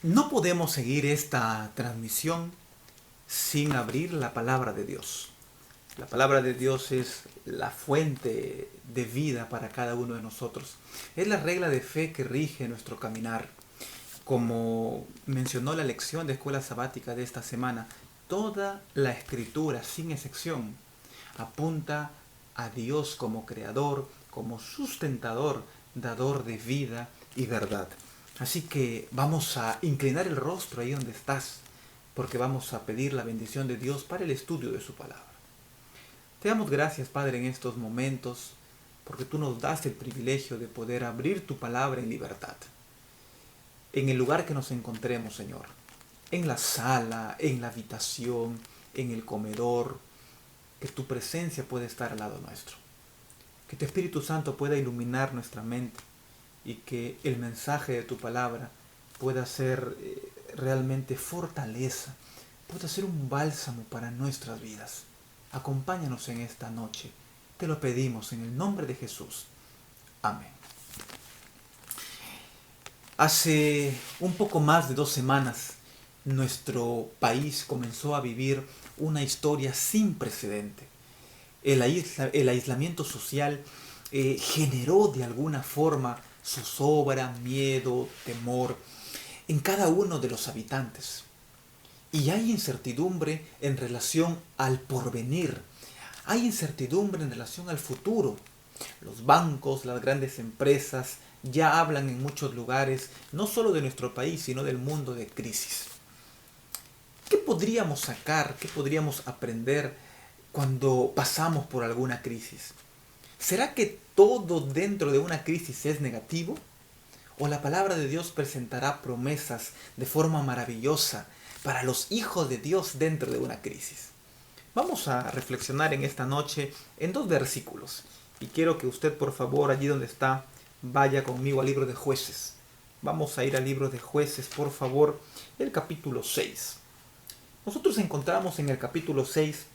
No podemos seguir esta transmisión sin abrir la palabra de Dios. La palabra de Dios es la fuente de vida para cada uno de nosotros. Es la regla de fe que rige nuestro caminar. Como mencionó la lección de escuela sabática de esta semana, toda la escritura, sin excepción, apunta a Dios como creador, como sustentador, dador de vida y verdad. Así que vamos a inclinar el rostro ahí donde estás, porque vamos a pedir la bendición de Dios para el estudio de su palabra. Te damos gracias, Padre, en estos momentos, porque tú nos das el privilegio de poder abrir tu palabra en libertad. En el lugar que nos encontremos, Señor, en la sala, en la habitación, en el comedor, que tu presencia pueda estar al lado nuestro. Que tu Espíritu Santo pueda iluminar nuestra mente y que el mensaje de tu palabra pueda ser realmente fortaleza, pueda ser un bálsamo para nuestras vidas. Acompáñanos en esta noche. Te lo pedimos en el nombre de Jesús. Amén. Hace un poco más de 2 semanas, nuestro país comenzó a vivir una historia sin precedente. El aislamiento social generó de alguna forma zozobra, miedo, temor en cada uno de los habitantes. Y hay incertidumbre en relación al porvenir. Hay incertidumbre en relación al futuro. Los bancos, las grandes empresas ya hablan en muchos lugares, no solo de nuestro país, sino del mundo, de crisis. ¿Qué podríamos sacar, qué podríamos aprender cuando pasamos por alguna crisis? ¿Será que todo dentro de una crisis es negativo? ¿O la palabra de Dios presentará promesas de forma maravillosa para los hijos de Dios dentro de una crisis? Vamos a reflexionar en esta noche en 2 versículos. Y quiero que usted, por favor, allí donde está, vaya conmigo al libro de Jueces. Vamos a ir al libro de Jueces, por favor, el capítulo 6. Nosotros encontramos en el capítulo 6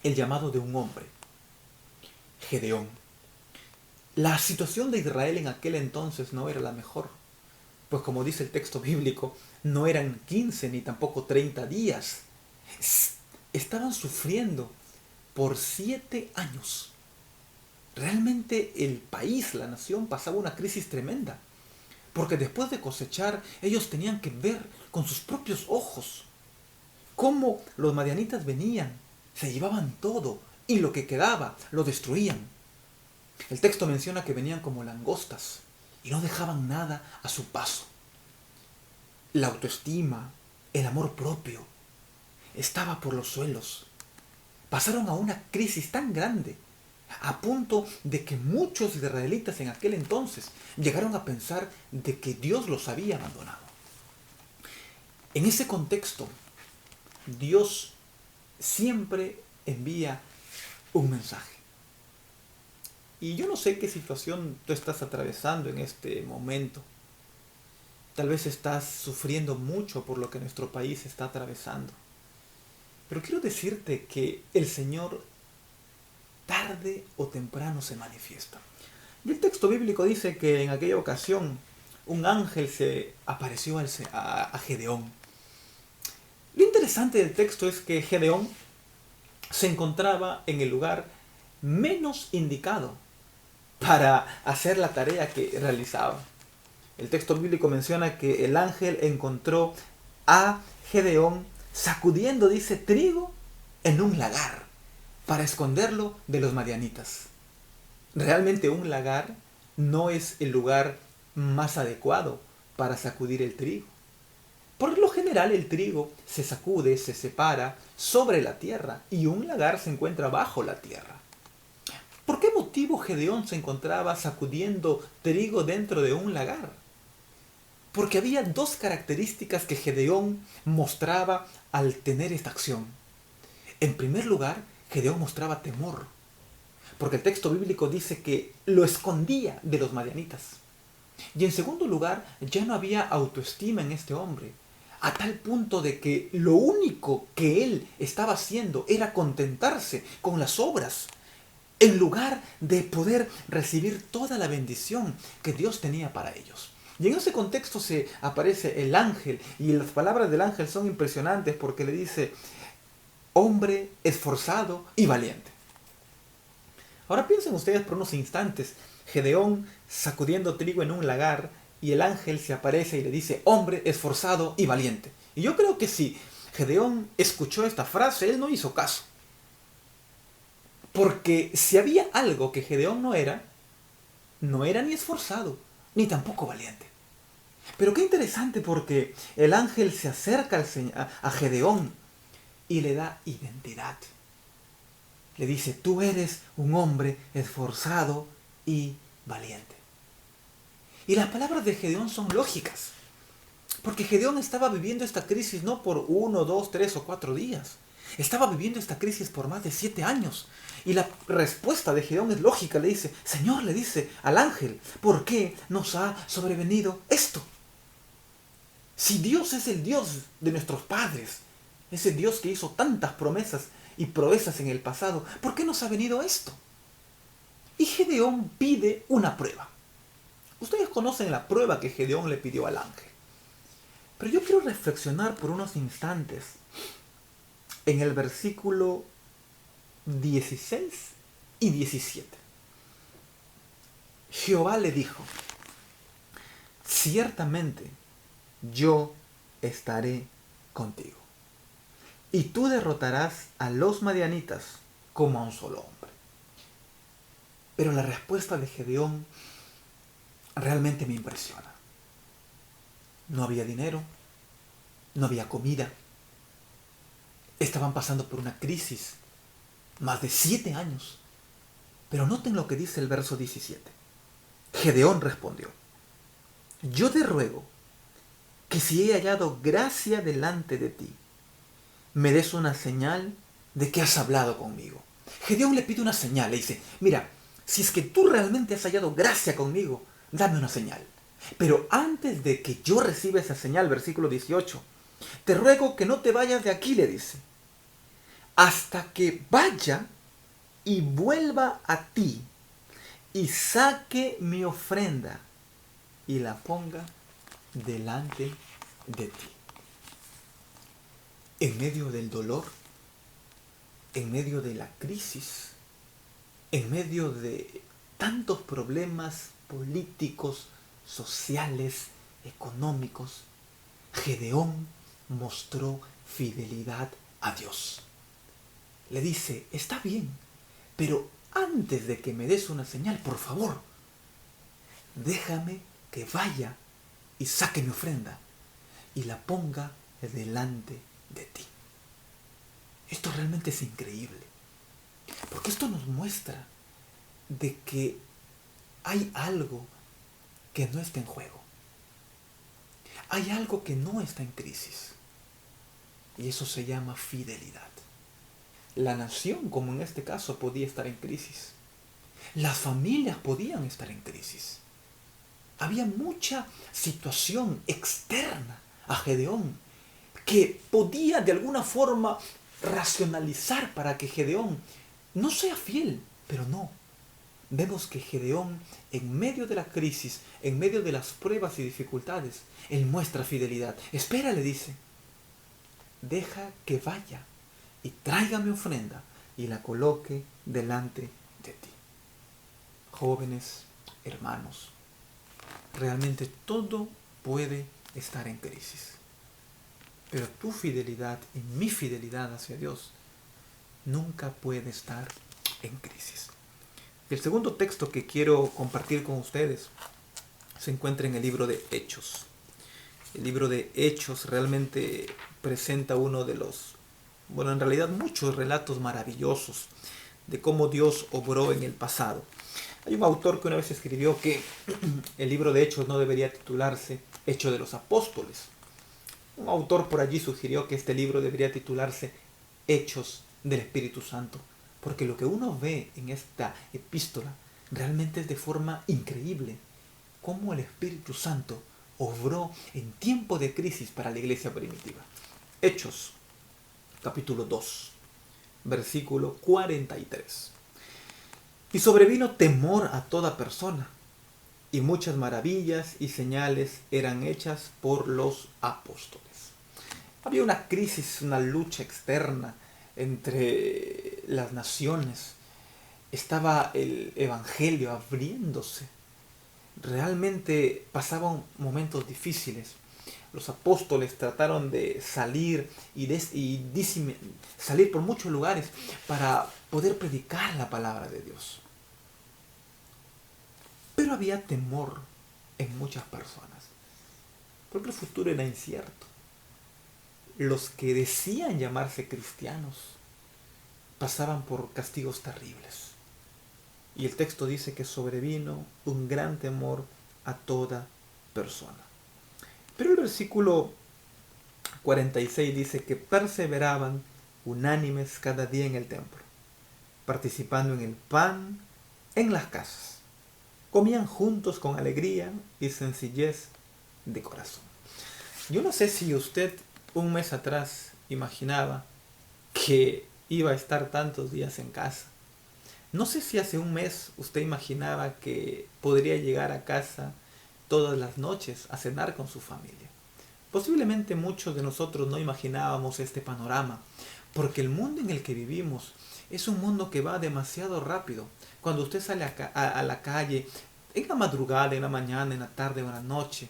el llamado de un hombre, Gedeón. La situación de Israel en aquel entonces no era la mejor, pues como dice el texto bíblico, no eran 15 ni tampoco 30 días. Estaban sufriendo por 7 años. Realmente el país, la nación, pasaba una crisis tremenda, porque después de cosechar, ellos tenían que ver con sus propios ojos cómo los madianitas venían, se llevaban todo y lo que quedaba lo destruían. El texto menciona que venían como langostas y no dejaban nada a su paso. La autoestima, el amor propio, estaba por los suelos. Pasaron a una crisis tan grande, a punto de que muchos israelitas en aquel entonces llegaron a pensar de que Dios los había abandonado. En ese contexto, Dios siempre envía un mensaje. Y yo no sé qué situación tú estás atravesando en este momento. Tal vez estás sufriendo mucho por lo que nuestro país está atravesando. Pero quiero decirte que el Señor tarde o temprano se manifiesta. Y el texto bíblico dice que en aquella ocasión un ángel se apareció a Gedeón. Lo interesante del texto es que Gedeón se encontraba en el lugar menos indicado para hacer la tarea que realizaba. El texto bíblico menciona que el ángel encontró a Gedeón sacudiendo, dice, trigo en un lagar para esconderlo de los madianitas. Realmente un lagar no es el lugar más adecuado para sacudir el trigo. Por lo general el trigo se sacude, se separa sobre la tierra y un lagar se encuentra bajo la tierra. ¿Por qué motivo Gedeón se encontraba sacudiendo trigo dentro de un lagar? Porque había 2 características que Gedeón mostraba al tener esta acción. En primer lugar, Gedeón mostraba temor, porque el texto bíblico dice que lo escondía de los madianitas. Y en segundo lugar, ya no había autoestima en este hombre, a tal punto de que lo único que él estaba haciendo era contentarse con las obras, en lugar de poder recibir toda la bendición que Dios tenía para ellos. Y en ese contexto se aparece el ángel, y las palabras del ángel son impresionantes porque le dice, hombre esforzado y valiente. Ahora piensen ustedes por unos instantes, Gedeón sacudiendo trigo en un lagar, y el ángel se aparece y le dice, hombre esforzado y valiente. Y yo creo que si Gedeón escuchó esta frase, él no hizo caso. Porque si había algo que Gedeón no era ni esforzado, ni tampoco valiente. Pero qué interesante porque el ángel se acerca a Gedeón y le da identidad. Le dice, tú eres un hombre esforzado y valiente. Y las palabras de Gedeón son lógicas. Porque Gedeón estaba viviendo esta crisis no por 1, 2, 3 o 4 días. Estaba viviendo esta crisis por más de 7 años. Y la respuesta de Gedeón es lógica. Le dice, Señor, le dice al ángel, ¿por qué nos ha sobrevenido esto? Si Dios es el Dios de nuestros padres, ese Dios que hizo tantas promesas y proezas en el pasado, ¿por qué nos ha venido esto? Y Gedeón pide una prueba. Ustedes conocen la prueba que Gedeón le pidió al ángel. Pero yo quiero reflexionar por unos instantes en el versículo 16 y 17. Jehová le dijo, ciertamente yo estaré contigo, y tú derrotarás a los madianitas como a un solo hombre. Pero la respuesta de Gedeón realmente me impresiona. No había dinero, no había comida, estaban pasando por una crisis, más de 7 años. Pero noten lo que dice el verso 17. Gedeón respondió, yo te ruego que si he hallado gracia delante de ti, me des una señal de que has hablado conmigo. Gedeón le pide una señal, le dice, mira, si es que tú realmente has hallado gracia conmigo, dame una señal. Pero antes de que yo reciba esa señal, versículo 18, te ruego que no te vayas de aquí, le dice, hasta que vaya y vuelva a ti y saque mi ofrenda y la ponga delante de ti. En medio del dolor, en medio de la crisis, en medio de tantos problemas políticos, sociales, económicos, Gedeón mostró fidelidad a Dios. Le dice, está bien, pero antes de que me des una señal, por favor, déjame que vaya y saque mi ofrenda y la ponga delante de ti. Esto realmente es increíble, porque esto nos muestra de que hay algo que no está en juego. Hay algo que no está en crisis. Y eso se llama fidelidad. La nación, como en este caso, podía estar en crisis. Las familias podían estar en crisis. Había mucha situación externa a Gedeón que podía de alguna forma racionalizar para que Gedeón no sea fiel, pero no. Vemos que Gedeón, en medio de la crisis, en medio de las pruebas y dificultades, él muestra fidelidad. Espera, le dice, deja que vaya y traiga mi ofrenda y la coloque delante de ti. Jóvenes, hermanos, realmente todo puede estar en crisis. Pero tu fidelidad y mi fidelidad hacia Dios nunca puede estar en crisis. El segundo texto que quiero compartir con ustedes se encuentra en el libro de Hechos. El libro de Hechos realmente presenta uno de los, en realidad muchos relatos maravillosos de cómo Dios obró en el pasado. Hay un autor que una vez escribió que el libro de Hechos no debería titularse Hechos de los Apóstoles. Un autor por allí sugirió que este libro debería titularse Hechos del Espíritu Santo, porque lo que uno ve en esta epístola realmente es de forma increíble cómo el Espíritu Santo obró en tiempo de crisis para la iglesia primitiva. Hechos, capítulo 2, versículo 43. Y sobrevino temor a toda persona, y muchas maravillas y señales eran hechas por los apóstoles. Había una crisis, una lucha externa entre las naciones. Estaba el evangelio abriéndose. Realmente pasaban momentos difíciles. Los apóstoles trataron de salir salir por muchos lugares para poder predicar la palabra de Dios. Pero había temor en muchas personas, porque el futuro era incierto. Los que decían llamarse cristianos pasaban por castigos terribles. Y el texto dice que sobrevino un gran temor a toda persona. Pero el versículo 46 dice que perseveraban unánimes cada día en el templo, participando en el pan en las casas. Comían juntos con alegría y sencillez de corazón. Yo no sé si usted un mes atrás imaginaba que iba a estar tantos días en casa. No sé si hace un mes usted imaginaba que podría llegar a casa todas las noches a cenar con su familia. Posiblemente muchos de nosotros no imaginábamos este panorama, porque el mundo en el que vivimos es un mundo que va demasiado rápido. Cuando usted sale a la calle, en la madrugada, en la mañana, en la tarde o en la noche,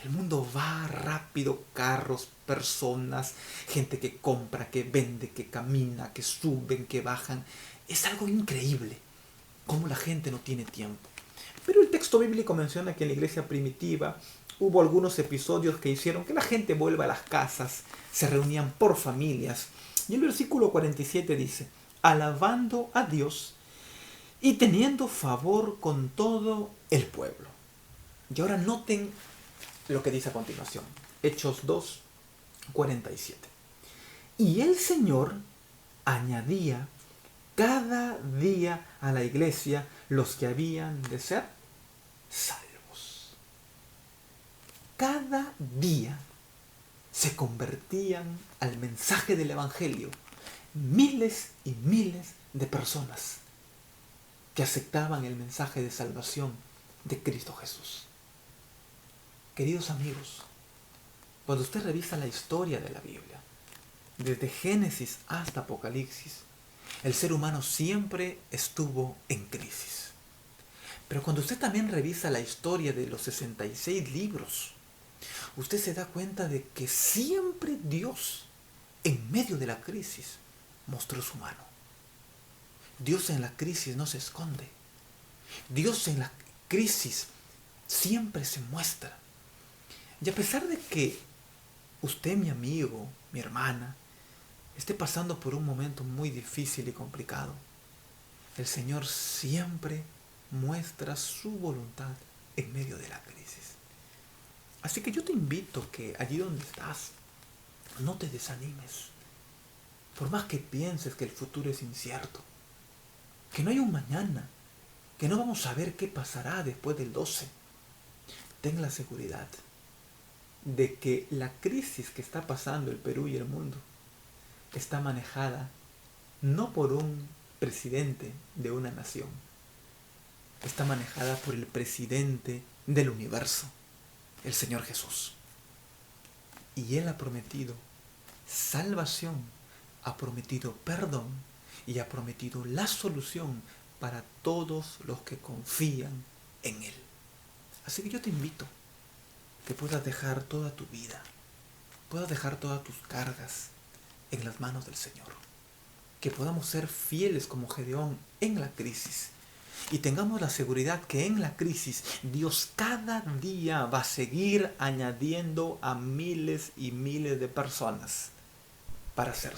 el mundo va rápido, carros, personas, gente que compra, que vende, que camina, que suben, que bajan. Es algo increíble cómo la gente no tiene tiempo. Pero el texto bíblico menciona que en la iglesia primitiva hubo algunos episodios que hicieron que la gente vuelva a las casas, se reunían por familias. Y el versículo 47 dice, alabando a Dios y teniendo favor con todo el pueblo. Y ahora noten lo que dice a continuación. Hechos 2, 47. Y el Señor añadía cada día a la iglesia los que habían de ser salvos. Cada día se convertían al mensaje del Evangelio miles y miles de personas que aceptaban el mensaje de salvación de Cristo Jesús. Queridos amigos, cuando usted revisa la historia de la Biblia, desde Génesis hasta Apocalipsis, el ser humano siempre estuvo en crisis. Pero cuando usted también revisa la historia de los 66 libros, usted se da cuenta de que siempre Dios, en medio de la crisis, mostró su mano. Dios en la crisis no se esconde. Dios en la crisis siempre se muestra. Y a pesar de que usted, mi amigo, mi hermana, esté pasando por un momento muy difícil y complicado, el Señor siempre muestra su voluntad en medio de la crisis. Así que yo te invito que allí donde estás, no te desanimes. Por más que pienses que el futuro es incierto, que no hay un mañana, que no vamos a ver qué pasará después del 12, ten la seguridad de que la crisis que está pasando el Perú y el mundo está manejada no por un presidente de una nación, está manejada por el presidente del universo, el Señor Jesús. Y Él ha prometido salvación, ha prometido perdón y ha prometido la solución para todos los que confían en Él. Así que yo te invito que puedas dejar toda tu vida, puedas dejar todas tus cargas en las manos del Señor. Que podamos ser fieles como Gedeón en la crisis y tengamos la seguridad que en la crisis Dios cada día va a seguir añadiendo a miles y miles de personas para ser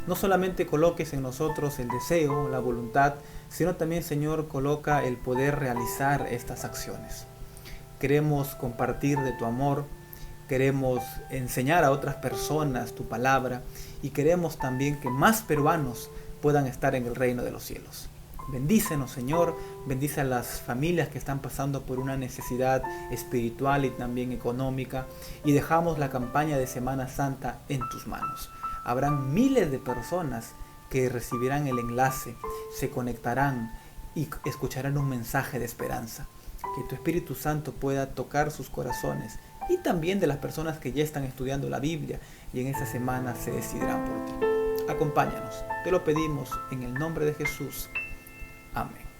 No solamente coloques en nosotros el deseo, la voluntad, sino también, Señor, coloca el poder realizar estas acciones. Queremos compartir de tu amor, queremos enseñar a otras personas tu palabra y queremos también que más peruanos puedan estar en el reino de los cielos. Bendícenos, Señor, bendice a las familias que están pasando por una necesidad espiritual y también económica, y dejamos la campaña de Semana Santa en tus manos. Habrán miles de personas que recibirán el enlace, se conectarán y escucharán un mensaje de esperanza. Que tu Espíritu Santo pueda tocar sus corazones y también de las personas que ya están estudiando la Biblia y en esa semana se decidirán por ti. Acompáñanos, te lo pedimos en el nombre de Jesús. Amén.